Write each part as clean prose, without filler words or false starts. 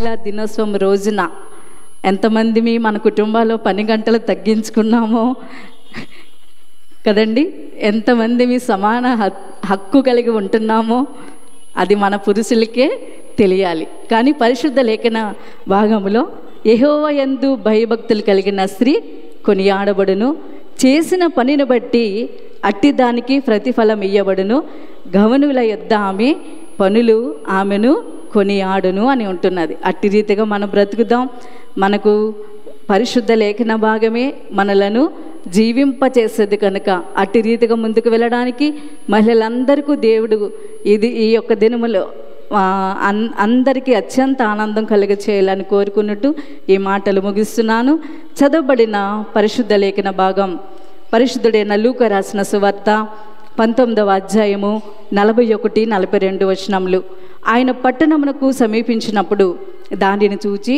మహిళా దినోత్సవం రోజున ఎంతమంది మన కుటుంబాల్లో పని గంటలు తగ్గించుకున్నామో కదండి, ఎంతమంది సమాన హక్కు కలిగి ఉంటున్నామో అది మన పురుషులకే తెలియాలి. కానీ పరిశుద్ధ లేఖన భాగంలో యెహోవా యందు భయభక్తులు కలిగిన స్త్రీ కొనియాడబడును, చేసిన పనిని బట్టి అట్టి దానికి ప్రతిఫలం ఇయ్యబడును, గవనుల యొద్ద ఆమె పనులు ఆమెను కొనియాడును అని ఉంటున్నది. అట్టి రీతిగా మనం బ్రతుకుదాం. మనకు పరిశుద్ధ లేఖన భాగమే మనలను జీవింపచేసేది కనుక అట్టి రీతిగా ముందుకు వెళ్ళడానికి మహిళలందరికీ దేవుడు ఈ యొక్క దినములో అందరికీ అత్యంత ఆనందం కలిగ చేయాలని కోరుకున్నట్టు ఈ మాటలు ముగిస్తున్నాను. చదవబడిన పరిశుద్ధ లేఖన భాగం పరిశుద్ధుడైన లూకా రాసిన సువార్త 19వ అధ్యాయము 41-42 వచనములు. ఆయన పట్టణమునకు సమీపించినప్పుడు దానిని చూచి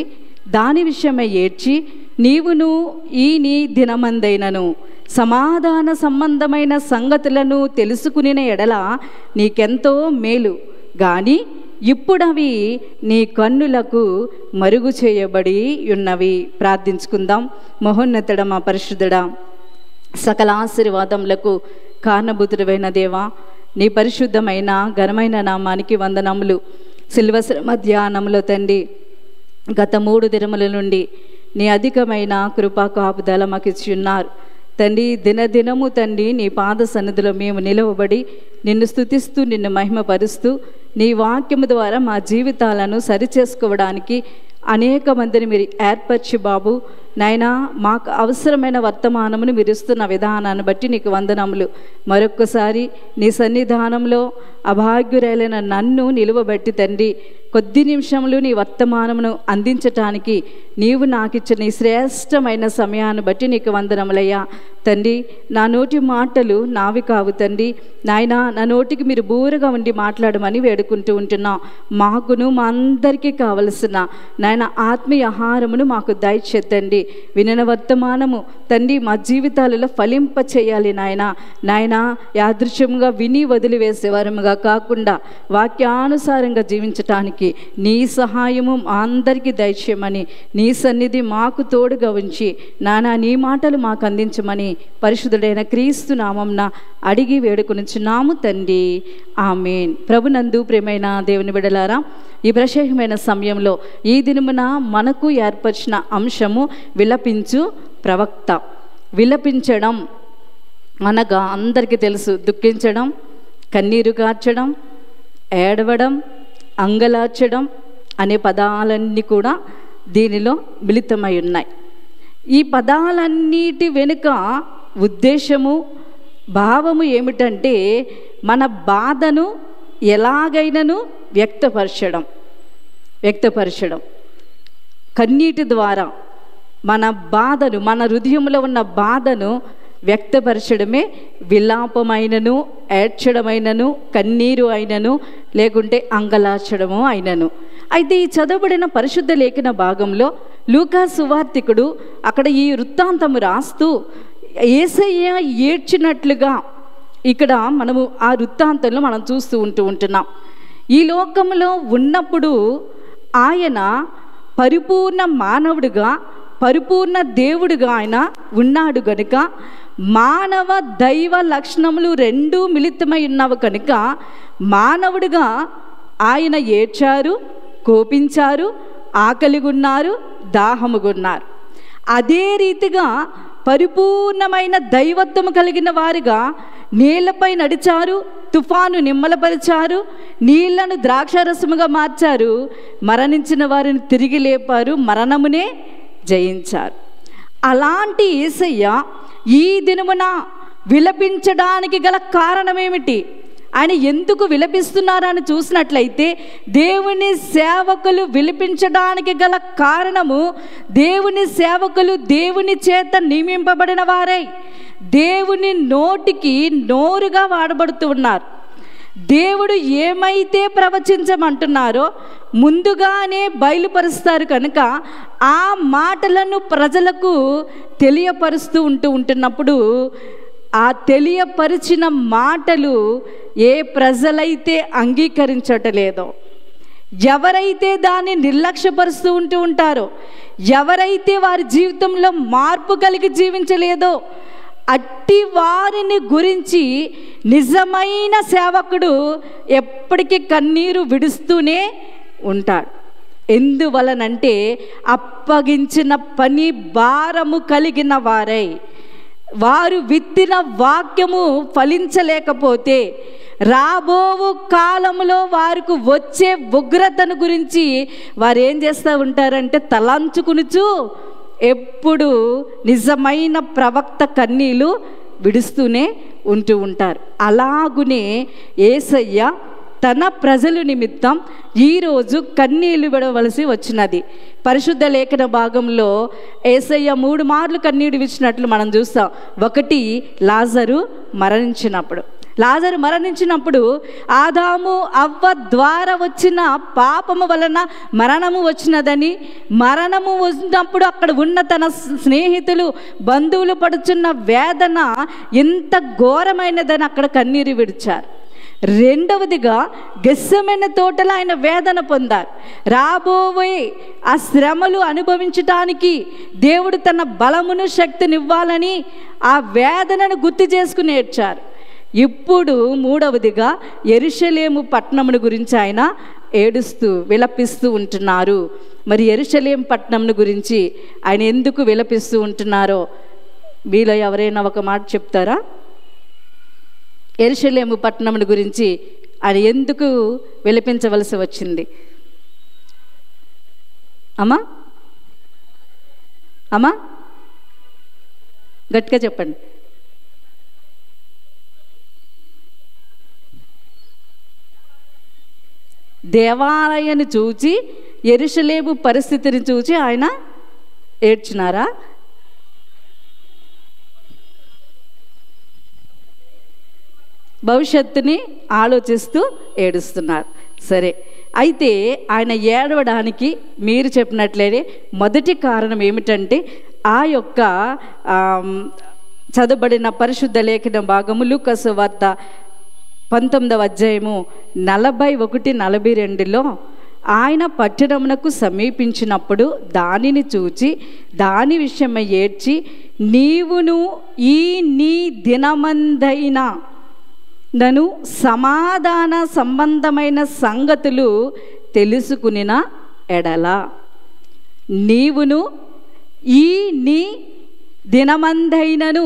దాని విషయమై ఏడ్చి, నీవును నీ దినమందైనను సమాధాన సంబంధమైన సంగతులను తెలుసుకునిన ఎడల నీకెంతో మేలు, గాని ఇప్పుడవి నీ కన్నులకు మరుగు చేయబడి ఉన్నవి. ప్రార్థించుకుందాం. మహోన్నతుడ, మా పరిశుద్ధుడా, సకల ఆశీర్వాదములకు కారణభూతుడైన దేవా, నీ పరిశుద్ధమైన ఘనమైన నామానికి వందనములు. సిల్వసర మధ్యాహ్నంలో తండ్రి, గత 3 దినముల నుండి నీ అధికమైన కృపా కాపుదల మాకు ఇచ్చి ఉన్నారు తండ్రి. దినదినము తండ్రి నీ పాద సన్నిధిలో మేము నిలవబడి నిన్ను స్తుతిస్తూ నిన్ను మహిమపరుస్తూ నీ వాక్యము ద్వారా మా జీవితాలను సరిచేసుకోవడానికి అనేక మందిని మీరు ఏర్పరిచి బాబు నాయనా, మాకు అవసరమైన వర్తమానమును మీరు ఇస్తున్న విధానాన్ని బట్టి నీకు వందనములు. మరొక్కసారి నీ సన్నిధానంలో అభాగ్యురైన నన్ను నిలువబెట్టి తండ్రి, కొద్ది నిమిషంలో నీ వర్తమానమును అందించటానికి నీవు నాకు ఇచ్చిన నీ శ్రేష్టమైన సమయాన్ని బట్టి నీకు వందనములయ్యా తండ్రి. నా నోటి మాటలు నావి కావు తండ్రి నాయనా, నా నోటికి మీరు బూరగా ఉండి మాట్లాడమని వేడుకుంటూ ఉంటున్నాం. మాకును మా అందరికీ కావలసిన నాయన ఆత్మీయ ఆహారమును మాకు దయచేయండి. వినిన వర్తమానము తండ్రి మా జీవితాలలో ఫలింప చేయాలి నాయనా. యాదృశ్యముగా విని వదిలివేసేవారముగా కాకుండా వాక్యానుసారంగా జీవించటానికి నీ సహాయము అందరికీ దయచేయమని, నీ సన్నిధి మాకు తోడుగా ఉంచి నానా నీ మాటలు మాకు అందించమని పరిశుద్ధుడైన క్రీస్తు నామంన అడిగి వేడుకొనుచున్నాము తండ్రి, ఆమేన్. ప్రభునందు ప్రియమైన దేవుని బిడ్డలారా, ఈ ప్రత్యేకమైన సమయంలో ఈ దినమున మనకు ఏర్పరిచిన అంశము విలపించు ప్రవక్త. విలపించడం అనగా అందరికీ తెలుసు, దుఃఖించడం, కన్నీరు కార్చడం, ఏడవడం, అంగలార్చడం అనే పదాలన్నీ కూడా దీనిలో మిళితమై ఉన్నాయి. ఈ పదాలన్నిటి వెనుక ఉద్దేశము, భావము ఏమిటంటే మన బాధను ఎలాగైనాను వ్యక్తపరచడం, కన్నీటి ద్వారా మన బాధను, మన హృదయంలో ఉన్న బాధను వ్యక్తపరచడమే విలాపమైనను, ఏడ్చడమైనను, కన్నీరు అయినను, లేకుంటే అంగలార్చడము అయినను. అయితే ఈ చదవబడిన పరిశుద్ధ లేఖన భాగంలో లూకా సువార్తికుడు అక్కడ ఈ వృత్తాంతము రాస్తూ యేసయ్య ఏడ్చినట్లుగా ఇక్కడ మనము ఆ వృత్తాంతంలో మనం చూస్తూ ఉంటున్నాం. ఈ లోకంలో ఉన్నప్పుడు ఆయన పరిపూర్ణ మానవుడిగా, పరిపూర్ణ దేవుడిగా ఆయన ఉన్నాడు కనుక మానవ దైవ లక్షణములు రెండూ మిళితమై ఉన్నవి కనుక మానవుడిగా ఆయన ఏడ్చారు, కోపించారు, ఆకలిగున్నారు, దాహముగున్నారు. అదే రీతిగా పరిపూర్ణమైన దైవత్వము కలిగిన వారిగా నీళ్లపై నడిచారు, తుఫాను నిమ్మలపరిచారు, నీళ్లను ద్రాక్షారసముగా మార్చారు, మరణించిన వారిని తిరిగి లేపారు, మరణమునే జయించారు. అలాంటి యేసయ్య ఈ దినమున విలపించడానికి గల కారణమేమిటి? ఆయన ఎందుకు విలపిస్తున్నారని చూసినట్లయితే దేవుని సేవకులు విలపించడానికి గల కారణము, దేవుని సేవకులు దేవుని చేత నియమింపబడిన వారై దేవుని నోటికి నోరుగా వాడబడుతూ ఉన్నారు. దేవుడు ఏమైతే ప్రవచించమంటున్నారో ముందుగానే బయలుపరుస్తారు కనుక ఆ మాటలను ప్రజలకు తెలియపరుస్తూ ఉంటున్నప్పుడు ఆ తెలియపరిచిన మాటలు ఏ ప్రజలైతే అంగీకరించటలేదో, ఎవరైతే దాన్ని నిర్లక్ష్యపరుస్తూ ఉంటారో, ఎవరైతే వారి జీవితంలో మార్పు కలిగి జీవించలేదో అట్టి వారిని గురించి నిజమైన సేవకుడు ఎప్పటికీ కన్నీరు విడుస్తూనే ఉంటాడు. ఎందువలనంటే అప్పగించిన పని భారము కలిగిన వారై, వారు విత్తిన వాక్యము ఫలించలేకపోతే రాబోవు కాలంలో వారికి వచ్చే ఉగ్రతను గురించి వారు ఏం చేస్తూ ఉంటారంటే తలంచుకునుచు ఎప్పుడు నిజమైన ప్రవక్త కన్నీళ్ళు విడుస్తూనే ఉంటూ ఉంటారు. అలాగునే యేసయ్య తన ప్రజల నిమిత్తం ఈరోజు కన్నీళ్లు విడవలసి వచ్చినది. పరిశుద్ధ లేఖన భాగంలో యేసయ్య 3 మార్లు కన్నీరు విడిచినట్లు మనం చూస్తాం. ఒకటి లాజరు మరణించినప్పుడు ఆదాము అవ్వ ద్వారా వచ్చిన పాపము వలన మరణము వచ్చినదని, మరణము వచ్చినప్పుడు అక్కడ ఉన్న తన స్నేహితులు బంధువులు పడుచున్న వేదన ఎంత ఘోరమైనదని అక్కడ కన్నీరు విడిచారు. రెండవదిగా గెత్సెమనే తోటలో ఆయన వేదన పొందారు. రాబోయే ఆ శ్రమలు అనుభవించటానికి దేవుడు తన బలమును శక్తినివ్వాలని ఆ వేదనను గుర్తు చేసుకుని ఏడ్చారు. ఇప్పుడు మూడవదిగా యెరూషలేము పట్టణమును గురించి ఆయన ఏడుస్తూ విలపిస్తూ ఉంటున్నారు. మరి యెరూషలేము పట్టణమును గురించి ఆయన ఎందుకు విలపిస్తూ ఉంటున్నారో మీలో ఎవరైనా ఒక మాట చెప్తారా? యెరూషలేము పట్టణమును గురించి ఆయన ఎందుకు విలపించవలసి వచ్చింది? అమ్మా గట్టిగా చెప్పండి. దేవాలయాన్ని చూచి, యెరూషలేము పరిస్థితిని చూచి ఆయన ఏడ్చినారా? భవిష్యత్తుని ఆలోచిస్తూ ఏడుస్తున్నారు. సరే, అయితే ఆయన ఏడవడానికి మీరు చెప్పినట్లే మొదటి కారణం ఏమిటంటే ఆ యొక్క చదవబడిన పరిశుద్ధ లేఖన భాగము లూకా సువార్త 19వ అధ్యాయము 41-42లో ఆయన పట్టణమునకు సమీపించినప్పుడు దానిని చూచి దాని విషయమై ఏడ్చి, నీవును ఈ నీ దినమందైన నన్ను సమాధాన సంబంధమైన సంగతులు తెలుసుకునిన ఎడల, నీవును ఈ నీ దినమందైనను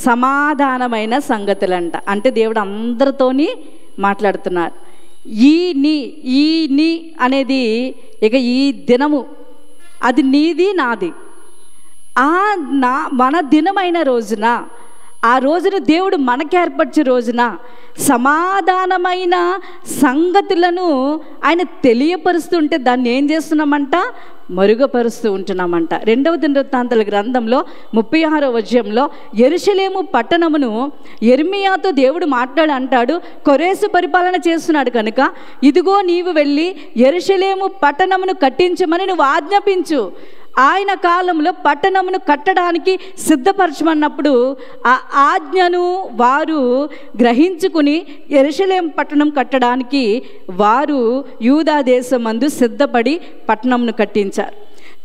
సమాధానమైన సంగతులంట. అంటే దేవుడు అందరితోని మాట్లాడుతున్నారు. ఈ నీ అనేది ఇక ఈ దినము అది నీది నాది. మన దినమైన రోజున, ఆ రోజున దేవుడు మనకి ఏర్పరిచే రోజున సమాధానమైన సంగతులను ఆయన తెలియపరుస్తుంటే దాన్ని ఏం చేస్తున్నామంట? మరుగుపరుస్తూ ఉంటున్నామంట. 2వ దినవృత్తాంతాల గ్రంథంలో 36వ అధ్యాయంలో యెరూషలేము పట్టణమును యెర్మీయాతో దేవుడు అంటాడు, కొరేసు పరిపాలన చేస్తున్నాడు కనుక ఇదిగో నీవు వెళ్ళి యెరూషలేము పట్టణమును కట్టించమని నువ్వు ఆజ్ఞాపించు. ఆయన కాలంలో పట్టణమును కట్టడానికి సిద్ధపరచమన్నప్పుడు ఆ ఆజ్ఞను వారు గ్రహించుకుని యెరూషలేము పట్టణం కట్టడానికి వారు యూదా దేశమందు సిద్ధపడి పట్టణంను కట్టించారు.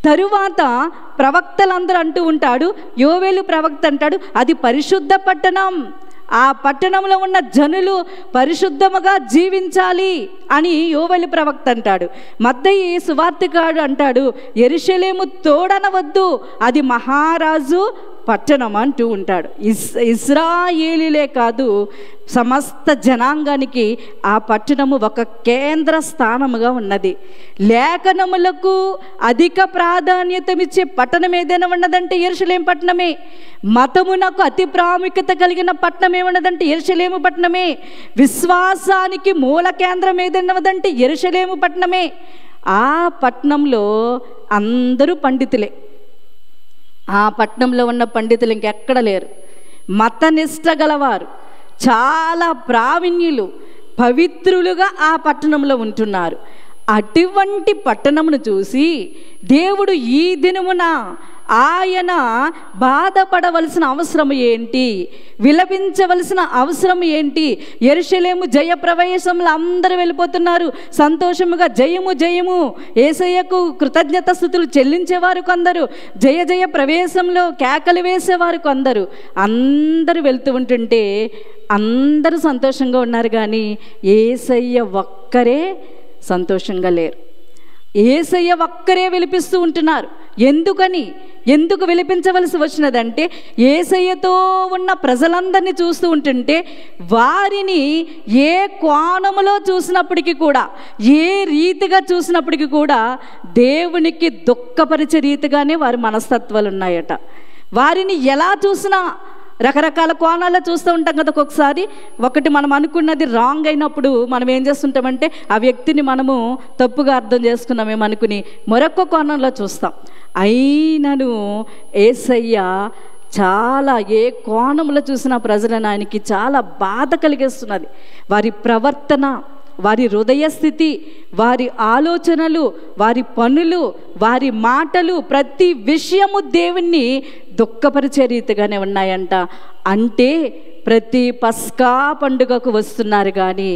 తరువాత ప్రవక్తలందరూ అంటూ ఉంటాడు, యోవేలు ప్రవక్త అంటాడు, అది పరిశుద్ధ పట్టణం, ఆ పట్టణంలో ఉన్న జనులు పరిశుద్ధముగా జీవించాలి అని యోవేలు ప్రవక్త అంటాడు. మత్తయి సువార్తికుడు అంటాడు, యెరూషలేము తోడనవద్దు, అది మహారాజు పట్టణం అంటూ ఉంటాడు. ఇశ్రాయేలీలే కాదు, సమస్త జనాంగానికి ఆ పట్టణము ఒక కేంద్ర స్థానముగా ఉన్నది. లేఖనములకు అధిక ప్రాధాన్యతమిచ్చే పట్టణం ఏదైనా ఉన్నదంటే యెరూషలేము పట్టణమే. మతమునకు అతి ప్రాముఖ్యత కలిగిన పట్టణం ఏమన్నదంటే యెరూషలేము పట్టణమే. విశ్వాసానికి మూల కేంద్రం ఏదైనా ఉన్నదంటే యెరూషలేము పట్టణమే. ఆ పట్టణంలో అందరూ పండితులే. ఆ పట్టణంలో ఉన్న పండితులు ఇంకెక్కడ లేరు. మతనిష్ట గలవారు, చాలా ప్రావీణ్యులు, పవిత్రులుగా ఆ పట్టణంలో ఉంటున్నారు. అటువంటి పట్టణమును చూసి దేవుడు ఈ దినమున ఆయన బాధపడవలసిన అవసరం ఏంటి? విలపించవలసిన అవసరం ఏంటి? యెరూషలేము జయ ప్రవేశంలో అందరూ వెళ్ళిపోతున్నారు, సంతోషముగా జయము జయము, యేసయ్యకు కృతజ్ఞత స్తుతులు చెల్లించేవారు కొందరు, జయ జయ ప్రవేశంలో కేకలు వేసేవారు కొందరు. అందరూ వెళ్తూ ఉంటుంటే అందరూ సంతోషంగా ఉన్నారు, కానీ యేసయ్య ఒక్కరే సంతోషంగా లేరు. యేసయ్య ఒక్కరే విలిపిస్తూ ఉంటున్నారు. ఎందుకు విలిపించవలసి వచ్చినదంటే, యేసయ్యతో ఉన్న ప్రజలందరినీ చూస్తూ ఉంటుంటే వారిని ఏ కోణములో చూసినప్పటికీ కూడా, ఏ రీతిగా చూసినప్పటికీ కూడా దేవునికి దుఃఖపరిచే రీతిగానే వారి మనస్తత్వాలు ఉన్నాయట. వారిని ఎలా చూసినా రకరకాల కోణాల్లో చూస్తూ ఉంటాం కదా. ఒక్కొక్కసారి ఒకటి మనం అనుకున్నది రాంగ్ అయినప్పుడు మనం ఏం చేస్తుంటామంటే ఆ వ్యక్తిని మనము తప్పుగా అర్థం చేసుకున్నామేమో అనుకుని మరొక కోణంలో చూస్తాం. అయినను యేసయ్య చాలా ఏ కోణంలో చూసినా ప్రజలను ఆయనకి చాలా బాధ కలిగిస్తున్నది. వారి ప్రవర్తన, వారి హృదయ స్థితి, వారి ఆలోచనలు, వారి పనులు, వారి మాటలు, ప్రతి విషయము దేవుణ్ణి దుఃఖపరిచే రీతిగానే ఉన్నాయంట. అంటే ప్రతి పస్కా పండుగకు వస్తున్నారు, కానీ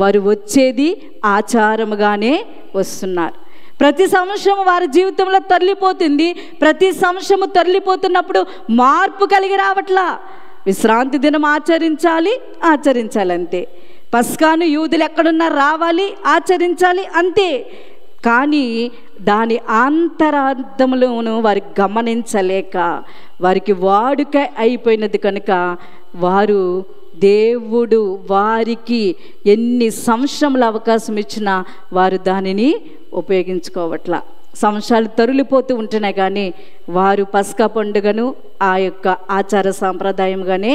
వారు వచ్చేది ఆచారముగానే వస్తున్నారు. ప్రతి సంవత్సరం వారి జీవితంలో తరలిపోతుంది. ప్రతి సంవత్సరము తరలిపోతున్నప్పుడు మార్పు కలిగి రావట్లా. విశ్రాంతి దినం ఆచరించాలి అంతే. పస్కాను యూదులు ఎక్కడున్నా రావాలి, ఆచరించాలి అంతే. కానీ దాని అంతరార్థములను వారి గమనించలేక వారికి వాడుక అయిపోయినది కనుక వారు దేవుడు వారికి ఎన్ని సంవత్సరముల అవకాశం ఇచ్చినా వారు దానిని ఉపయోగించుకోవట్లా. సంవత్సరాలు తరులిపోతూ ఉంటున్నాయి, కానీ వారు పస్కా పండుగను ఆ యొక్క ఆచార సాంప్రదాయంగానే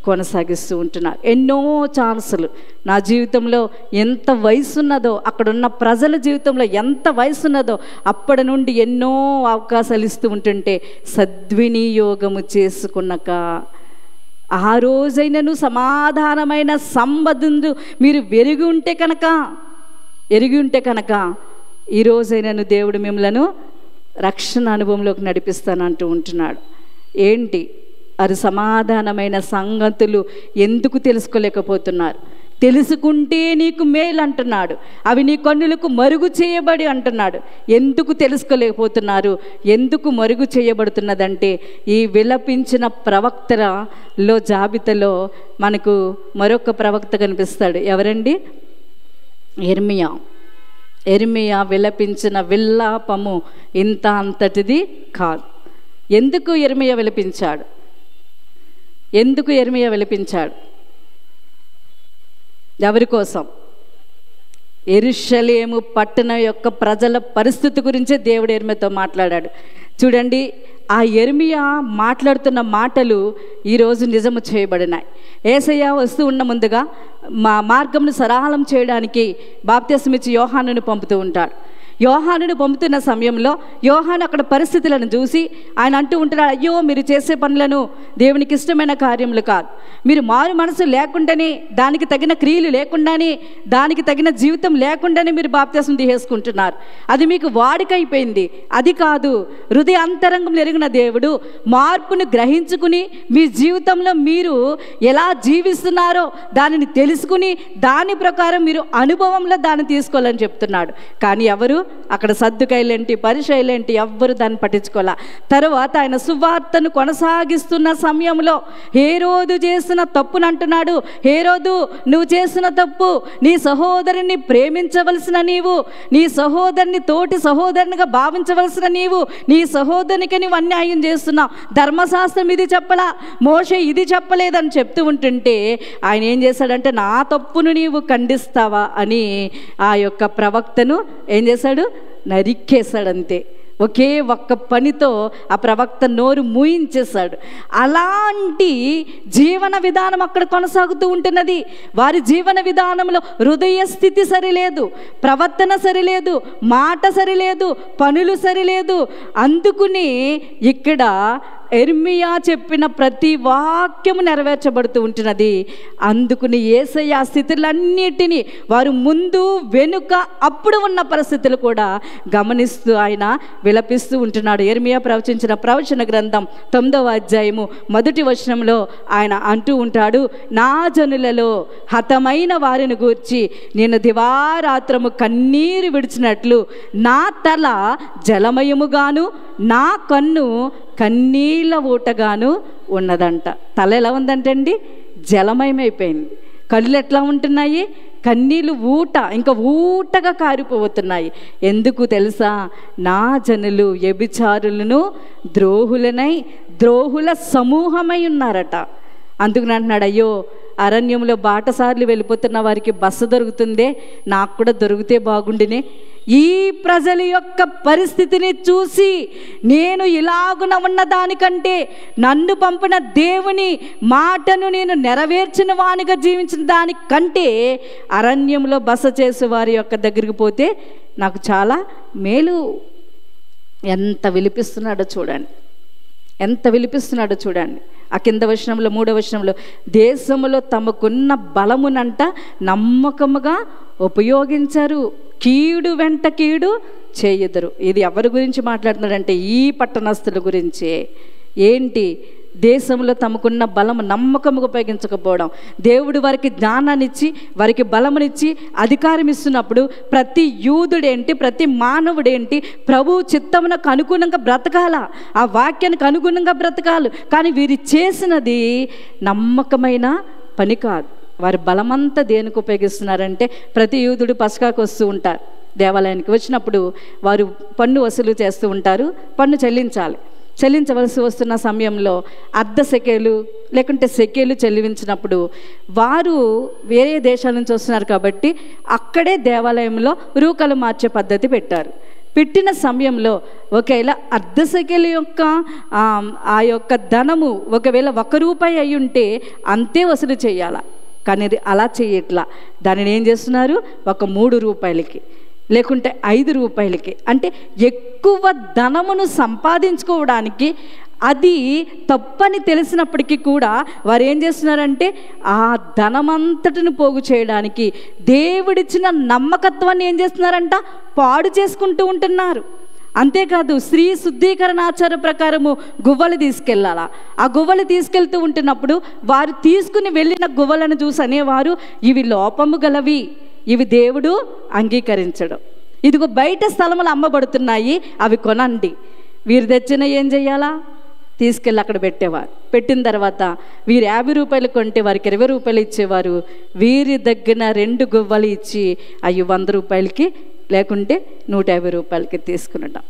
కొనసాగిస్తూ ఉంటున్నారు. ఎన్నో ఛాన్సులు నా జీవితంలో ఎంత వయసు ఉన్నదో, అక్కడున్న ప్రజల జీవితంలో ఎంత వయసు ఉన్నదో అప్పటి నుండి ఎన్నో అవకాశాలు ఇస్తూ ఉంటుంటే సద్వినియోగము చేసుకున్నాక ఆ రోజైనను సమాధానమైన సంబంధులు మీరు ఎరిగి ఉంటే కనుక ఈరోజైనను దేవుడు మిమ్మలను రక్షణ అనుభవంలోకి నడిపిస్తానంటూ ఉంటున్నాడు. ఏంటి అది సమాధానమైన సంగతులు ఎందుకు తెలుసుకోలేకపోతున్నారు? తెలుసుకుంటే నీకు మేలు అంటున్నాడు, అవి నీ కన్నులకు మరుగు చేయబడి అంటున్నాడు. ఎందుకు తెలుసుకోలేకపోతున్నారు? ఎందుకు మరుగు చేయబడుతున్నదంటే ఈ విలపించిన ప్రవక్తలలో జాబితాలో మనకు మరొక ప్రవక్త కనిపిస్తాడు. ఎవరండి? యెర్మీయా విలపించిన విల్లాపము ఇంత అంతటిది కాదు. ఎందుకు యెర్మీయా విలపించాడు? ఎవరి కోసం? యెరూషలేము పట్టణం యొక్క ప్రజల పరిస్థితి గురించే దేవుడు యెర్మీయాతో మాట్లాడాడు. చూడండి, ఆ యెర్మీయా మాట్లాడుతున్న మాటలు ఈరోజు నిజము చేయబడినాయి. యేసయ్య వస్తూ ఉన్న ముందుగా మా మార్గంను సరళం చేయడానికి బాప్తిస్మమిచ్చి యోహానును పంపుతూ ఉంటాడు. యోహానును పంపుతున్న సమయంలో యోహాను అక్కడ పరిస్థితులను చూసి ఆయన అంటూ ఉంటున్నాడు, అయ్యో మీరు చేసే పనులను దేవునికి ఇష్టమైన కార్యములు కాదు, మీరు మారు మనసు లేకుండానే, దానికి తగిన క్రియలు లేకుండానే, దానికి తగిన జీవితం లేకుండానే మీరు బాప్తిస్మం తీసుకుంటున్నారు. అది మీకు వాడికైపోయింది. అది కాదు, హృదయ అంతరంగం ఎరిగిన దేవుడు మార్పును గ్రహించుకుని మీ జీవితంలో మీరు ఎలా జీవిస్తున్నారో దానిని తెలుసుకుని దాని ప్రకారం మీరు అనుభవంలో దాన్ని తీసుకోవాలని చెప్తున్నాడు. కానీ ఎవరు అక్కడ సద్దుకైలేంటి, పరిసయ్యులేంటి ఎవ్వరు దాన్ని పట్టించుకోలే. తర్వాత ఆయన సువార్తను కొనసాగిస్తున్న సమయంలో హేరోదు చేసిన తప్పును అంటున్నాడు. హేరోదు, నువ్వు చేసిన తప్పు, నీ సహోదరుని ప్రేమించవలసిన నీవు, నీ సహోదరుని తోటి సహోదరునిగా భావించవలసిన నీవు, నీ సహోదరునికి నువ్వు అన్యాయం చేస్తున్నావు. ధర్మశాస్త్రం ఇది చెప్పలా, మోషే ఇది చెప్పలేదని చెప్తూ ఉంటుంటే ఆయన ఏం చేశాడంటే, నా తప్పును నీవు ఖండిస్తావా అని ఆ యొక్క ప్రవక్తను ఏం చేశాడు? నరికేశాడంతే. ఒకే ఒక్క పనితో ఆ ప్రవక్త నోరు మూయించేశాడు. అలాంటి జీవన విధానం అక్కడ కొనసాగుతూ ఉంటున్నది. వారి జీవన విధానంలో హృదయ స్థితి సరిలేదు, ప్రవర్తన సరిలేదు, మాట సరిలేదు, పనులు సరిలేదు. అందుకుని ఇక్కడ యిర్మీయా చెప్పిన ప్రతి వాక్యము నెరవేర్చబడుతూ ఉంటున్నది. అందుకుని యేసయ్య స్థితులన్నిటినీ వారు ముందు వెనుక అప్పుడు ఉన్న పరిస్థితులు కూడా గమనిస్తూ ఆయన విలపిస్తూ ఉంటున్నాడు. యిర్మీయా ప్రవచించిన ప్రవచన గ్రంథం 9వ అధ్యాయము 1వ వచనంలో ఆయన అంటూ ఉంటాడు, నా జనులలో హతమైన వారిని గూర్చి నేను దివారాత్రము కన్నీరు విడిచినట్లు నా తల జలమయముగాను నా కన్ను కన్నీళ్ళ ఊటగాను ఉన్నదంట. తల ఎలా ఉందంటండి? జలమయమైపోయింది. కళ్ళు ఎట్లా ఉంటున్నాయి? కన్నీళ్ళు ఇంకా ఊటగా కారిపోతున్నాయి. ఎందుకు తెలుసా? నా జనులు వ్యభిచారులను ద్రోహుల సమూహమై ఉన్నారట. అందుకని అంటున్నాడు, అయ్యో అరణ్యంలో బాటసార్లు వెళ్ళిపోతున్న వారికి బస్సు దొరుకుతుందే, నాకు కూడా దొరికితే బాగుండినే. ఈ ప్రజల యొక్క పరిస్థితిని చూసి నేను ఇలాగున ఉన్న దానికంటే నన్ను పంపిన దేవుని మాటను నేను నెరవేర్చిన వానిగా జీవించిన దానికంటే అరణ్యంలో బస చేసే వారి యొక్క దగ్గరికి పోతే నాకు చాలా మేలు. ఎంత విలిపిస్తున్నాడో చూడండి, ఎంత విలిపిస్తున్నాడో చూడండి. ఆ కింద వచనంలో 3వ వచనంలో, దేశములో తమకున్న బలమునంట నమ్మకముగా ఉపయోగించరు, కీడు వెంట కీడు చేయుదురు. ఇది ఎవరి గురించి మాట్లాడుతున్నాడంటే ఈ పట్టణస్థుల గురించే. ఏంటి? దేశంలో తమకున్న బలము నమ్మకముగా ఉపయోగించకపోవడం. దేవుడు వారికి జ్ఞానాన్నిచ్చి వారికి బలమునిచ్చి అధికారం ఇస్తున్నప్పుడు ప్రతి యూదుడేంటి, ప్రతి మానవుడేంటి, ప్రభు చిత్తమునకు అనుగుణంగా బ్రతకాల, ఆ వాక్యానికి అనుగుణంగా బ్రతకాలి. కానీ వీరు చేసినది నమ్మకమైన పని కాదు. వారి బలమంతా దేనికి ఉపయోగిస్తున్నారంటే, ప్రతి యూదుడు పస్కాకు వస్తూ ఉంటారు, దేవాలయానికి వచ్చినప్పుడు వారు పన్ను వసూలు చేస్తూ ఉంటారు. పన్ను చెల్లించవలసి వస్తున్న సమయంలో అర్ధ సెకేలు లేకుంటే సెకేలు చెల్లించినప్పుడు వారు వేరే దేశాల నుంచి వస్తున్నారు కాబట్టి అక్కడే దేవాలయంలో రూకలు మార్చే పద్ధతి పెట్టిన సమయంలో ఒకవేళ అర్ధ సెకేలు యొక్క ఆ యొక్క ధనము ఒకవేళ 1 రూపాయి అయి ఉంటే అంతే వసూలు చేయాలా. కానీ అలా చేయట్లా. దానిని ఏం చేస్తున్నారు? ఒక 3 రూపాయలకి లేకుంటే 5 రూపాయలకి, అంటే ఎక్కువ ధనమును సంపాదించుకోవడానికి అది తప్పని తెలిసినప్పటికీ కూడా వారు ఏం చేస్తున్నారంటే ఆ ధనమంతటిని పోగు చేయడానికి దేవుడిచ్చిన నమ్మకత్వాన్ని ఏం చేస్తున్నారంట? పాడు చేసుకుంటూ ఉంటున్నారు. అంతేకాదు, స్త్రీ శుద్ధీకరణ ఆచార ప్రకారము గువ్వలు తీసుకెళ్ళాలా. ఆ గువ్వలు తీసుకెళ్తూ ఉంటున్నప్పుడు వారు తీసుకుని వెళ్ళిన గువ్వలను చూసి అనేవారు, ఇవి లోపము గలవి, ఇవి దేవుడు అంగీకరించడం. ఇదిగో బయట స్థలములు అమ్మబడుతున్నాయి, అవి కొనండి. వీరు తెచ్చిన ఏం చేయాలా? తీసుకెళ్ళి అక్కడ పెట్టేవారు. పెట్టిన తర్వాత వీరు 50 రూపాయలు కొంటే వారికి 20 రూపాయలు ఇచ్చేవారు. వీరి దగ్గర 2 గువ్వలు ఇచ్చి అవి 100 రూపాయలకి లేకుంటే 150 రూపాయలకి తీసుకునటం.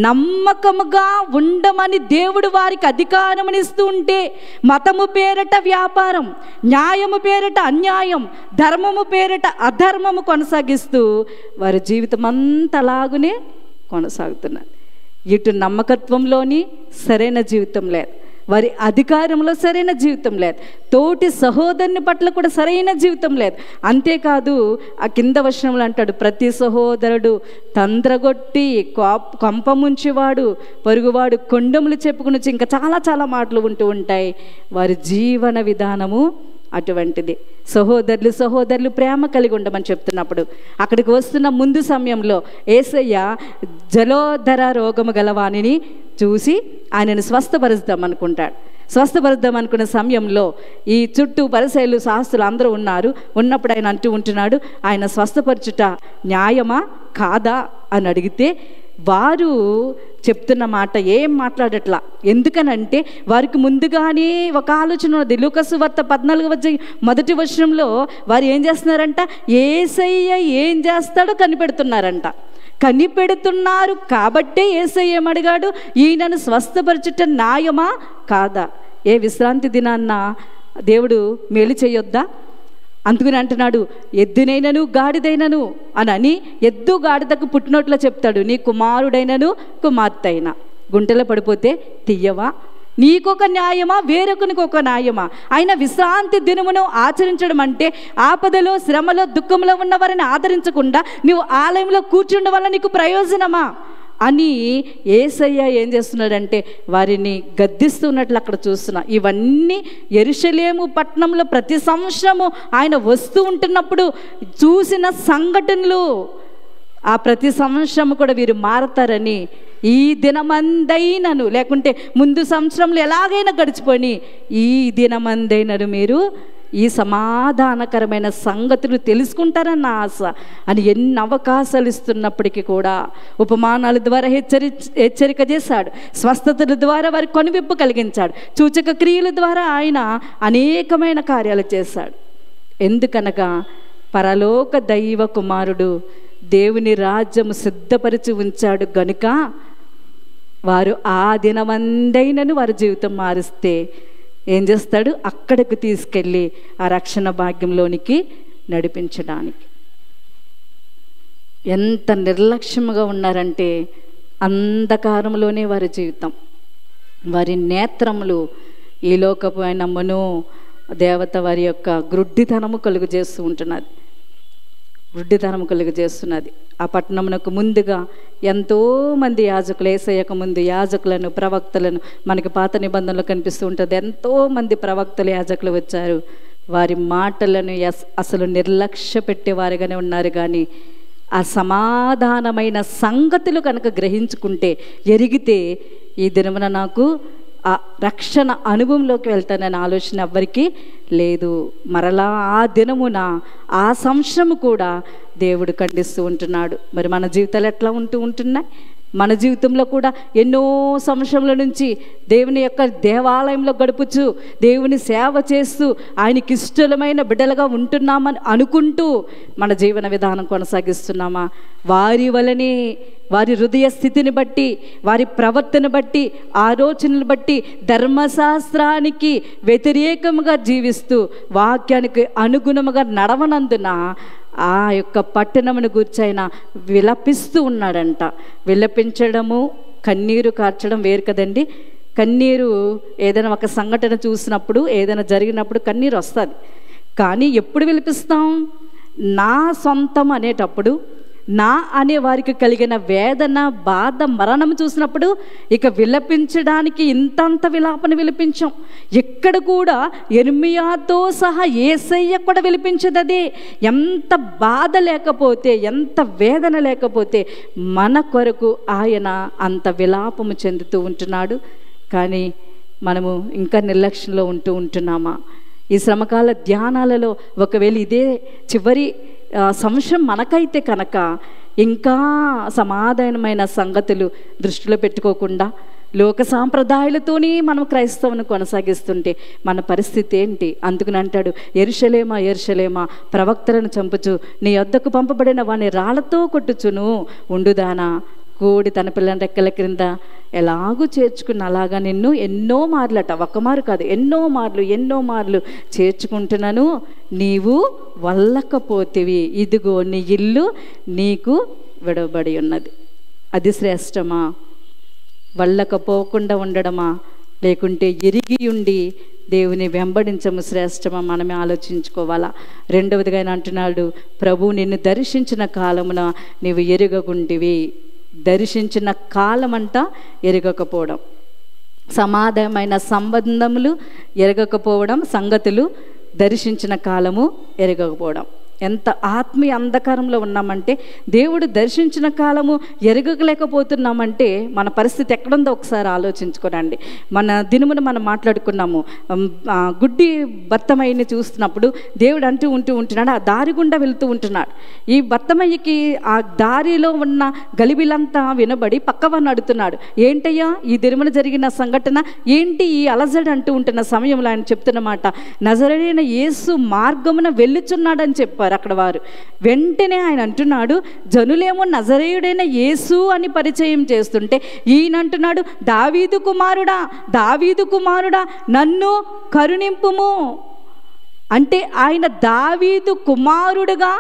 నమ్మకముగా ఉండమని దేవుడు వారికి అధికారమునిస్తూ ఉంటే మతము పేరట వ్యాపారం, న్యాయము పేరట అన్యాయం, ధర్మము పేరట అధర్మము కొనసాగిస్తూ వారి జీవితం అంతా అలాగునే కొనసాగుతున్నారు. ఇటు నమ్మకత్వంలోని సరైన జీవితం లేదు, వారి అధికారంలో సరైన జీవితం లేదు, తోటి సహోదరుని పట్ల కూడా సరైన జీవితం లేదు. అంతేకాదు, ఆ కింద వచనంలో అంటాడు, ప్రతి సహోదరుడు తంద్రగొట్టి కొంపముంచివాడు పొరుగువాడు కొండములు చెప్పుకుని, ఇంకా చాలా చాలా మాటలు ఉంటూ ఉంటాయి. వారి జీవన విధానము అటువంటిది. సహోదరులు ప్రేమ కలిగి ఉండమని చెప్తున్నప్పుడు అక్కడికి వస్తున్న ముందు సమయంలో యేసయ్య జలోదర రోగము గలవానిని చూసి ఆయనను స్వస్థపరుద్దాం అనుకున్న సమయంలో ఈ చుట్టూ పరిసయ్యులు శాస్త్రులు అందరూ ఉన్నప్పుడు ఆయన అంటూ ఉంటున్నాడు, ఆయన స్వస్థపరచుట న్యాయమా కాదా అని అడిగితే వారు చెప్తున్న మాట ఏం మాట్లాడట్లా. ఎందుకనంటే వారికి ముందుగానే ఒక ఆలోచన ఉన్నది. లూకా సువార్త 14వ వచనంలో వారు ఏం చేస్తున్నారంట? యేసయ్య ఏం చేస్తాడో కనిపెడుతున్నారు కాబట్టే యేసయ్య ఏమడిగాడు? ఈయనను స్వస్థపరచుట న్యాయమా కాదా? ఏ విశ్రాంతి దినాన్న దేవుడు మేలు చేయొద్దా? అందుకని అంటున్నాడు, ఎద్దునైనను గాడిదైనను అని ఎద్దు గాడిదకు పుట్టినట్లు చెప్తాడు, నీ కుమారుడైనను కుమార్తె అయినా గుంటలో పడిపోతే తీయవా? నీకొక న్యాయమా, వేరొకనికి ఒక న్యాయమా? ఆయన విశ్రాంతి దినమును ఆచరించడం అంటే ఆపదలో శ్రమలో దుఃఖంలో ఉన్న వారిని ఆదరించకుండా నువ్వు ఆలయంలో కూర్చుండడం వల్ల నీకు ప్రయోజనమా? అని యేసయ్య ఏం చేస్తున్నాడంటే వారిని గద్దిస్తున్నట్లు అక్కడ చూస్తున్నా. ఇవన్నీ యెరూషలేము పట్టణంలో ప్రతి సంవత్సరము ఆయన వస్తూ ఉంటున్నప్పుడు చూసిన సంఘటనలు. ఆ ప్రతి సంవత్సరం కూడా వీరు మారతారని, ఈ దినమందైనను, లేకుంటే ముందు సంవత్సరంలో ఎలాగైనా గడిచిపోయి ఈ దినమందైనను మీరు ఈ సమాధానకరమైన సంగతులు తెలుసుకుంటారన్న ఆశ అని ఎన్ని అవకాశాలు ఇస్తున్నప్పటికీ కూడా ఉపమానాల ద్వారా హెచ్చరిక చేశాడు. స్వస్థతల ద్వారా వారి కొనివిప్పు కలిగించాడు. సూచక క్రియల ద్వారా ఆయన అనేకమైన కార్యాలు చేశాడు. ఎందుకనగా పరలోక దైవ కుమారుడు దేవుని రాజ్యము సిద్ధపరిచి ఉంచాడు గనుక వారు ఆ దినమందైనను వారి జీవితం మారిస్తే ఏం చేస్తాడు? అక్కడికి తీసుకెళ్ళి ఆ రక్షణ భాగ్యంలోనికి నడిపించడానికి. ఎంత నిర్లక్ష్యంగా ఉన్నారంటే అంధకారంలోనే వారి జీవితం, వారి నేత్రములు ఈ లోకపు ఆయన దేవత వారి యొక్క గ్రుడ్డితనము కలుగు చేస్తూ ఉంటున్నది, వృద్ధితనం కలుగజేస్తున్నది. ఆ పట్టణమునకు ముందుగా ఎంతోమంది యాజకులు, యేసయ్యకు ముందు యాజకులను, ప్రవక్తలను మనకి పాత నిబంధనలు కనిపిస్తూ ఉంటుంది. ఎంతోమంది ప్రవక్తలు, యాజకులు వచ్చారు. వారి మాటలను అసలు నిర్లక్ష్య పెట్టేవారుగానే ఉన్నారు. కానీ ఆ సమాధానమైన సంగతులు కనుక గ్రహించుకుంటే, ఎరిగితే ఈ దినమున నాకు ఆ రక్షణ అనుభవంలోకి వెళ్తాననే ఆలోచన ఎవ్వరికీ లేదు. మరలా ఆ దినమున ఆ సంవత్సరము కూడా దేవుడు ఖండిస్తూ ఉంటున్నాడు. మరి మన జీవితాలు ఎట్లా ఉంటున్నాయి? మన జీవితంలో కూడా ఎన్నో సంవత్సరముల నుంచి దేవుని యొక్క దేవాలయంలో గడుపుచు, దేవుని సేవ చేస్తూ, ఆయనకి ఇష్టమైన బిడ్డలుగా ఉంటున్నామని అనుకుంటూ మన జీవన విధానం కొనసాగిస్తున్నామా? వారి వలనే, వారి హృదయ స్థితిని బట్టి, వారి ప్రవర్తన బట్టి, ఆలోచనలు బట్టి ధర్మశాస్త్రానికి వ్యతిరేకముగా జీవిస్తూ వాక్యానికి అనుగుణముగా నడవనందున ఆ యొక్క పట్టణమును గూర్చి ఆయన విలపిస్తూ ఉన్నాడంట. విలపించడము, కన్నీరు కార్చడం వేరు కదండి. కన్నీరు ఏదైనా ఒక సంఘటన చూసినప్పుడు, ఏదైనా జరిగినప్పుడు కన్నీరు వస్తుంది. కానీ ఎప్పుడు విలపిస్తాం? నా సొంతం అనేటప్పుడు, నా అనే వారికి కలిగిన వేదన, బాధ, మరణం చూసినప్పుడు ఇక విలపించడానికి ఇంతంత విలాపన విలపించాం. ఎక్కడ కూడా యెర్మీయాతో సహా యేసయ్య కూడా విలపించదదే. ఎంత బాధ లేకపోతే, ఎంత వేదన లేకపోతే మన కొరకు ఆయన అంత విలాపము చెందుతూ ఉంటున్నాడు. కానీ మనము ఇంకా నిర్లక్ష్యంలో ఉంటున్నామా? ఈ శ్రమకాల ధ్యానాలలో ఒకవేళ ఇదే చివరి సంవత్సరం మనకైతే కనుక ఇంకా సమాధానమైన సంగతులు దృష్టిలో పెట్టుకోకుండా లోక సాంప్రదాయాలతోనే మనం క్రైస్తవుని కొనసాగిస్తుంటే మన పరిస్థితి ఏంటి? అందుకని అంటాడు, యెరూషలేమా యెరూషలేమా, ప్రవక్తలను చంపుచు నీ యొద్దకు పంపబడిన వాని రాళ్లతో కొట్టుచును ఉండుదానా, కోడి తన పిల్లని రెక్కల క్రింద ఎలాగూ చేర్చుకున్న అలాగా నిన్ను ఎన్నో మార్లట, ఒక్క మారు కాదు, ఎన్నో మార్లు చేర్చుకుంటున్నాను, నీవు వల్లకపోతివి, ఇదిగో నీ ఇల్లు నీకు విడవబడి ఉన్నది. అది శ్రేష్టమా? వల్లకపోకుండా ఉండడమా, లేకుంటే ఎరిగి ఉండి దేవుని వెంబడించము శ్రేష్టమా? మనమే ఆలోచించుకోవాలా. రెండవదిగా ఆయన అంటున్నాడు, ప్రభు నిన్ను దర్శించిన కాలమున నీవు ఎరుగకుంటివి. దర్శించిన కాలమంట ఎరగకపోవడం, సమాధానమైన సంబంధములు ఎరగకపోవడం, సంగతులు దర్శించిన కాలము ఎరగకపోవడం. ఎంత ఆత్మీయ అంధకారంలో ఉన్నామంటే, దేవుడు దర్శించిన కాలము ఎరగలేకపోతున్నామంటే మన పరిస్థితి ఎక్కడుందో ఒకసారి ఆలోచించుకోనండి. మన దినమున మనం మాట్లాడుకున్నాము, గుడ్డి బత్తమయ్యని చూస్తున్నప్పుడు దేవుడు ఉంటున్నాడు, ఆ దారి గుండా వెళుతూ ఉంటున్నాడు. ఈ బత్తమయ్యకి ఆ దారిలో ఉన్న గలిబిలంతా వినబడి పక్కవాడిని అడుగుతున్నాడు, ఏంటయ్యా ఈ దినమున జరిగిన సంఘటన ఏంటి, ఈ అలజడి అంటూ ఉంటున్న సమయంలో ఆయన చెప్తున్నమాట, నజరేయుడైన యేసు మార్గమున వెళ్ళుచున్నాడని చెప్పారు అక్కడ వారు. వెంటనే ఆయన అంటున్నాడు, జనులేమో నజరేయుడైన యేసు అని పరిచయం చేస్తుంటే ఈయన అంటున్నాడు, దావీదు కుమారుడా నన్ను కరుణింపుము. అంటే ఆయన దావీదు కుమారుడుగా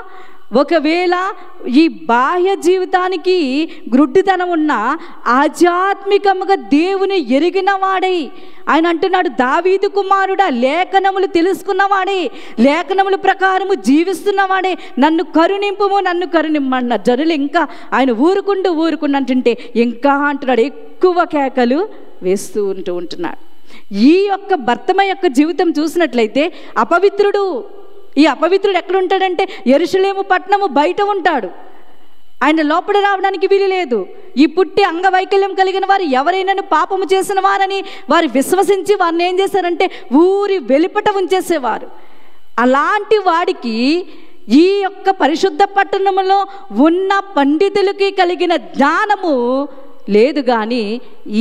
ఒకవేళ ఈ బాహ్య జీవితానికి గ్రుడ్డితనం ఉన్న ఆధ్యాత్మికముగా దేవుని ఎరిగిన వాడై, ఆయన అంటున్నాడు, దావీదు కుమారుడా, లేఖనములు తెలుసుకున్నవాడే, లేఖనముల ప్రకారము జీవిస్తున్నవాడే, నన్ను కరుణింపుము, నన్ను కరుణింపన్న జనులు ఇంకా ఆయన ఊరుకుంటూ అంటుంటే ఇంకా అంటున్నాడు, ఎక్కువ కేకలు వేస్తూ ఉంటున్నాడు. ఈ యొక్క భర్తమ యొక్క జీవితం చూసినట్లయితే అపవిత్రుడు. ఈ అపవిత్రుడు ఎక్కడ ఉంటాడంటే యెరూషలేము పట్టణము బయట ఉంటాడు. ఆయన లోపల రావడానికి వీలు లేదు. ఈ పుట్టి అంగవైకల్యం కలిగిన వారు ఎవరైనా పాపము చేసిన వారని వారు విశ్వసించి వారిని ఏం చేశారంటే ఊరి వెలుపట ఉంచేసేవారు. అలాంటి వాడికి ఈ యొక్క పరిశుద్ధ పట్టణములో ఉన్న పండితులకి కలిగిన జ్ఞానము లేదు. కానీ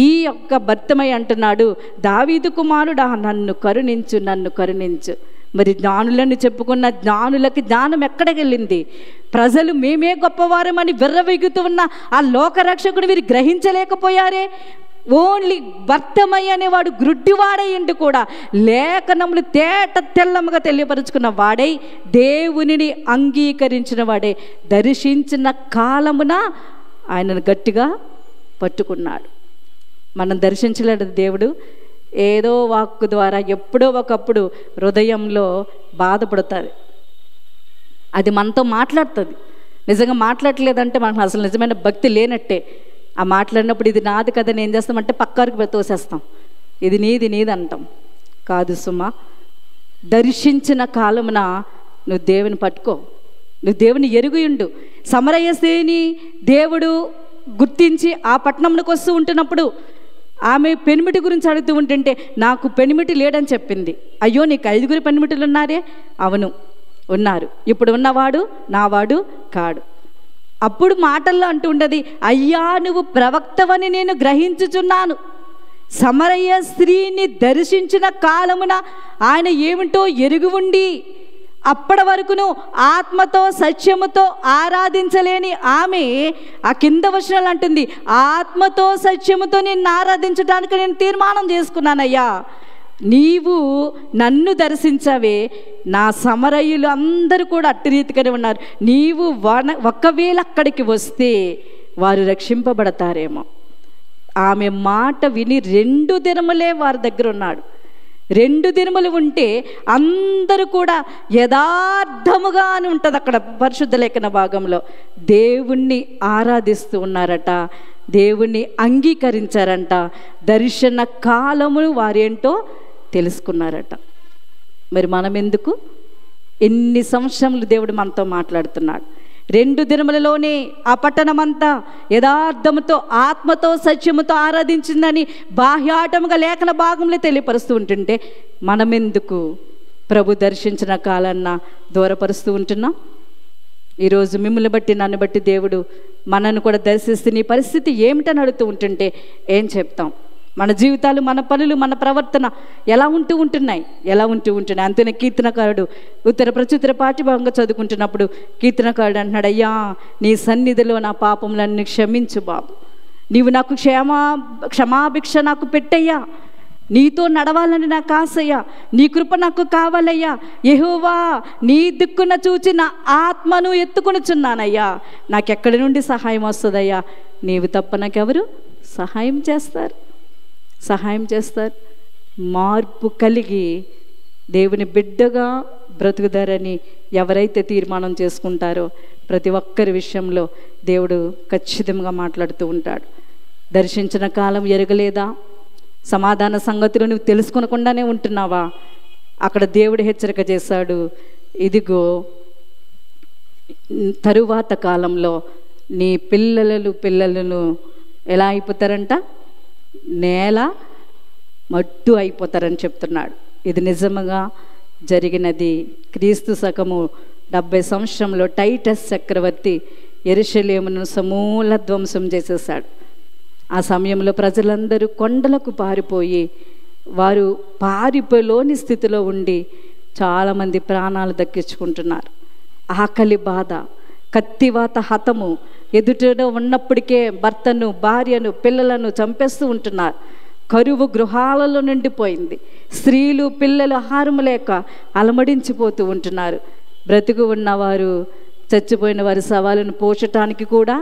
ఈ యొక్క భర్తమై అంటున్నాడు, దావీదు కుమారుడా, నన్ను కరుణించు. మరి జ్ఞానులను చెప్పుకున్న జ్ఞానులకి జ్ఞానం ఎక్కడికి వెళ్ళింది? ప్రజలు మేమే గొప్పవారమని విర్రవీగుతూ ఉన్న ఆ లోకరక్షకుడు వీరు గ్రహించలేకపోయారే. ఓన్లీ భర్తమయ్య అనేవాడు గ్రుడ్డివాడయ్యండి కూడా లేఖనములు తెల్లముగా తెలియపరుచుకున్న వాడై, దేవునిని అంగీకరించిన వాడే, దర్శించిన కాలమున ఆయనను గట్టిగా పట్టుకున్నాడు. మనం దర్శించలేడు దేవుడు. ఏదో వాక్కు ద్వారా ఎప్పుడో ఒకప్పుడు హృదయంలో బాధపడుతుంది. అది మనతో మాట్లాడుతుంది. నిజంగా మాట్లాడలేదంటే మనకు అసలు నిజమైన భక్తి లేనట్టే. ఆ మాట్లాడినప్పుడు ఇది నాది కదా, నేను చేస్తామంటే పక్కరికి తోసేస్తాం. ఇది నీది అంటాం. కాదు సుమా, దర్శించిన కాలమున నువ్వు దేవుని పట్టుకో, నువ్వు దేవుని ఎరుగుయుండు. సమరయసేని దేవుడు గుర్తించి ఆ పట్టణంలోకి వస్తూ ఉంటున్నప్పుడు ఆమె పెనిమిటి గురించి అడుగుతూ ఉంటుంటే, నాకు పెనిమిటి లేడని చెప్పింది. అయ్యో, నీకు 5 పెనిమిటిలు ఉన్నారే? అవును, ఉన్నారు. ఇప్పుడు ఉన్నవాడు నావాడు కాడు. అప్పుడు మాటల్లో అంటూ ఉండదు, అయ్యా నువ్వు ప్రవక్తవని నేను గ్రహించుచున్నాను. సమరయ స్త్రీని దర్శించిన కాలమున ఆయన ఏమిటో ఎరుగు ఉండి అప్పటి వరకును ఆత్మతో సత్యముతో ఆరాధించలేని ఆమె ఆ కింద వచనాలు అంటుంది, ఆత్మతో సత్యముతో నిన్ను ఆరాధించడానికి నేను తీర్మానం చేసుకున్నానయ్యా. నీవు నన్ను దర్శించవే, నా సమరయులు అందరూ కూడా అట్టి రీతిగానే ఉన్నారు. నీవు ఒకవేళ అక్కడికి వస్తే వారు రక్షింపబడతారేమో. ఆమె మాట విని 2 దినములే వారి దగ్గర ఉన్నాడు. 2 దినములు ఉంటే అందరూ కూడా యథార్థముగా అని ఉంటుంది అక్కడ పరిశుద్ధ లేఖన భాగంలో. దేవుణ్ణి ఆరాధిస్తూ ఉన్నారట, దేవుణ్ణి అంగీకరించారంట, దర్శన కాలమును వారేంటో తెలుసుకున్నారట. మరి మనం ఎందుకు? ఎన్ని సంవత్సరములు దేవుడు మనతో మాట్లాడుతున్నాడు. 2 దినములలోనే ఆ పట్టణమంతా యథార్థముతో ఆత్మతో సత్యముతో ఆరాధించిందని బాహ్యాటముగా లేఖన భాగంలో తెలియపరుస్తూ ఉంటుంటే మనమెందుకు ప్రభు దర్శించిన కాలన్నా దూరపరుస్తూ ఉంటున్నాం? ఈరోజు మిమ్మల్ని బట్టి నన్ను బట్టి దేవుడు మనను కూడా దర్శిస్తే నీ పరిస్థితి ఏమిటని అడుగుతూ ఉంటుంటే ఏం చెప్తాం? మన జీవితాలు, మన పనులు, మన ప్రవర్తన ఎలా ఉంటున్నాయి? అంతనే కీర్తనకారుడు ఉత్తర ప్రచుత్తర పాఠ్యభాగంగా చదువుకుంటున్నప్పుడు కీర్తనకారుడు అంటున్నాడు, అయ్యా నీ సన్నిధిలో నా పాపములన్నీ క్షమించు బాబు, నీవు నాకు క్షమాభిక్ష నాకు పెట్టయ్యా, నీతో నడవాలని నాకు ఆశయ్యా, నీ కృప నాకు కావాలయ్యా. యెహోవా నీ దిక్కున చూచి నా ఆత్మను ఎత్తుకొనుచున్నానయ్యా, నాకెక్కడి నుండి సహాయం వస్తుందయ్యా? నీవు తప్ప నాకెవరు సహాయం చేస్తారు? మార్పు కలిగి దేవుని బిడ్డగా బ్రతుకుదారని ఎవరైతే తీర్మానం చేసుకుంటారో ప్రతి ఒక్కరి విషయంలో దేవుడు ఖచ్చితంగా మాట్లాడుతూ ఉంటాడు. దర్శించిన కాలం ఎరగలేదా? సమాధాన సంగతులు నువ్వు తెలుసుకొనకుండానే ఉంటున్నావా? అక్కడ దేవుడు హెచ్చరిక చేశాడు, తరువాత కాలంలో నీ పిల్లలను ఎలా అయిపోతారంట? నేల మట్టు అయిపోతారని చెప్తున్నాడు. ఇది నిజముగా జరిగినది. క్రీస్తు శకము 70 సంవత్సరంలో టైటస్ చక్రవర్తి యెరూషలేమును సమూల ధ్వంసం చేసేసాడు. ఆ సమయంలో ప్రజలందరూ కొండలకు పారిపోయి వారు పారిపోలేని స్థితిలో ఉండి చాలామంది ప్రాణాలు దక్కించుకుంటున్నారు. ఆకలి బాధ, కత్తివాత హతము ఎదుటలో ఉన్నప్పటికే భర్తను, భార్యను, పిల్లలను చంపేస్తూ ఉంటున్నారు. కరువు గృహాలలో నిండిపోయింది. స్త్రీలు, పిల్లలు ఆహారము లేక అలమడించిపోతూ ఉంటున్నారు. బ్రతుకు ఉన్నవారు చచ్చిపోయిన వారి శవాలను పోషటానికి కూడా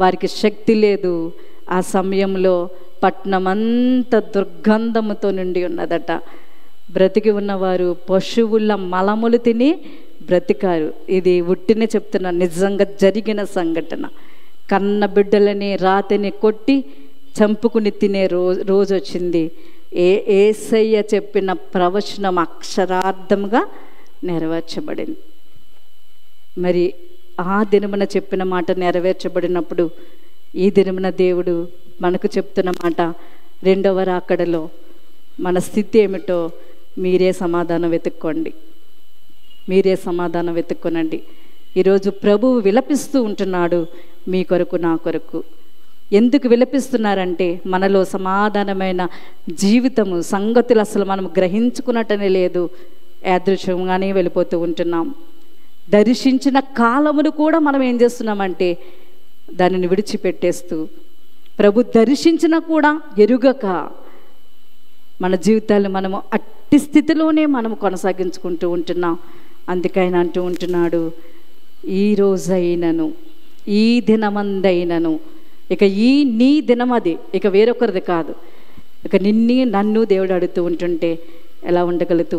వారికి శక్తి లేదు. ఆ సమయంలో పట్టణమంతా దుర్గంధముతో నిండి ఉన్నదట. బ్రతికి ఉన్నవారు పశువుల మలములు తిని బ్రతికారు. ఇది ఉట్టినే చెప్తున్నా, నిజంగా జరిగిన సంఘటన. కన్న బిడ్డలని రాతిని కొట్టి చంపుకుని తినే రోజు వచ్చింది. యేసయ్య చెప్పిన ప్రవచనం అక్షరార్థంగా నెరవేర్చబడింది. మరి ఆ దినమున చెప్పిన మాట నెరవేర్చబడినప్పుడు ఈ దినమున దేవుడు మనకు చెప్తున్న మాట, రెండవ రాకడలో మన స్థితి ఏమిటో మీరే సమాధానం వెతుక్కోండి, మీరే సమాధానం వెతుక్కొనండి. ఈరోజు ప్రభువు విలపిస్తూ ఉంటున్నాడు మీ కొరకు, నా కొరకు. ఎందుకు విలపిస్తున్నారంటే మనలో సమాధానమైన జీవితము, సంగతులు అసలు మనం గ్రహించుకున్నట్టనే లేదు. యాదృశ్యంగానే వెళ్ళిపోతూ ఉంటున్నాం. దర్శించిన కాలమును కూడా మనం ఏం చేస్తున్నామంటే దానిని విడిచిపెట్టేస్తూ, ప్రభు దర్శించిన కూడా ఎరుగక మన జీవితాలు మనము అట్టి స్థితిలోనే మనం కొనసాగించుకుంటూ ఉంటున్నాం. అందుకైనా అంటూ ఉంటున్నాడు, ఈ రోజైనను ఈ దినమందైనను, ఇక ఈ నీ దినం అది, ఇక వేరొకరిది కాదు. ఇక నన్ను దేవుడు అడుగుతూ ఉంటుంటే ఎలా ఉండగలుగుతూ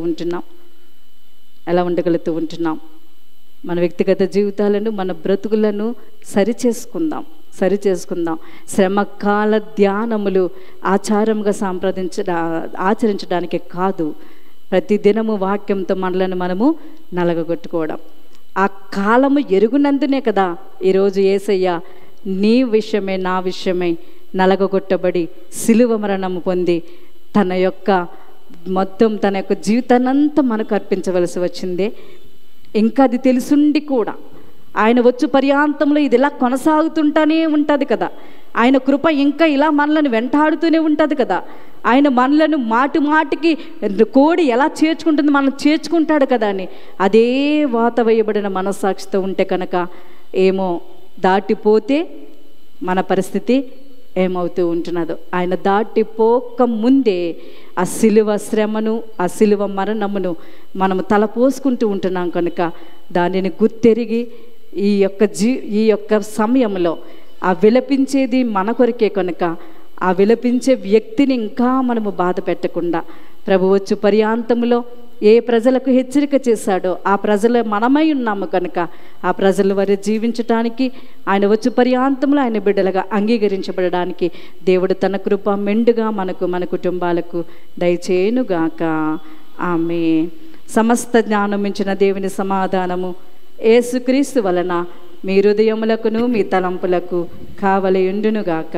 ఉంటున్నాం? మన వ్యక్తిగత జీవితాలను, మన బ్రతుకులను సరిచేసుకుందాం. శ్రమకాల ధ్యానములు ఆచారంగా ఆచరించడానికి కాదు, ప్రతిదినము వాక్యంతో మనలను మనము నలగగొట్టుకోవడం. ఆ కాలము ఎరుగునందునే కదా ఈరోజు యేసయ్య నీ విషయమే నా విషయమై నలగగొట్టబడి సిలువ మరణము పొంది తన యొక్క జీవితాన్నంతా మనకు అర్పించవలసి వచ్చిందే. ఇంకా అది తెలుసుండి కూడా ఆయన వచ్చు పర్యాంతంలో ఇది ఇలా కొనసాగుతుంటానే ఉంటుంది కదా. ఆయన కృప ఇంకా ఇలా మనలను వెంటాడుతూనే ఉంటుంది కదా. ఆయన మనలను మాటి మాటికి కోడి ఎలా చేర్చుకుంటుంది, మనల్ని చేర్చుకుంటాడు కదా అని అదే వాత వేయబడిన మనస్సాక్షితో ఉంటే కనుక ఏమో దాటిపోతే మన పరిస్థితి ఏమవుతూ ఉంటున్నదో. ఆయన దాటిపోక ముందే ఆ సిలువ శ్రమను, ఆ సిలువ మరణమును మనము తలపోసుకుంటూ ఉంటున్నాం కనుక దానిని గుర్తెరిగి ఈ యొక్క సమయంలో ఆ విలపించేది మన కొరికే కనుక ఆ విలపించే వ్యక్తిని ఇంకా మనము బాధ పెట్టకుండా ప్రభు వచ్చు పర్యాంతములో ఏ ప్రజలకు హెచ్చరిక చేశాడో ఆ ప్రజలు మనమై ఉన్నాము కనుక ఆ ప్రజల వారి జీవించటానికి, ఆయన వచ్చు పర్యాంతంలో ఆయన బిడ్డలుగా అంగీకరించబడడానికి దేవుడు తన కృప మెండుగా మన కుటుంబాలకు దయచేయునుగాక. ఆమె సమస్త జ్ఞానం మించిన దేవుని సమాధానము యేసుక్రీస్తు వలన మీ హృదయములకును మీ తలంపులకు కావలియుండునుగాక.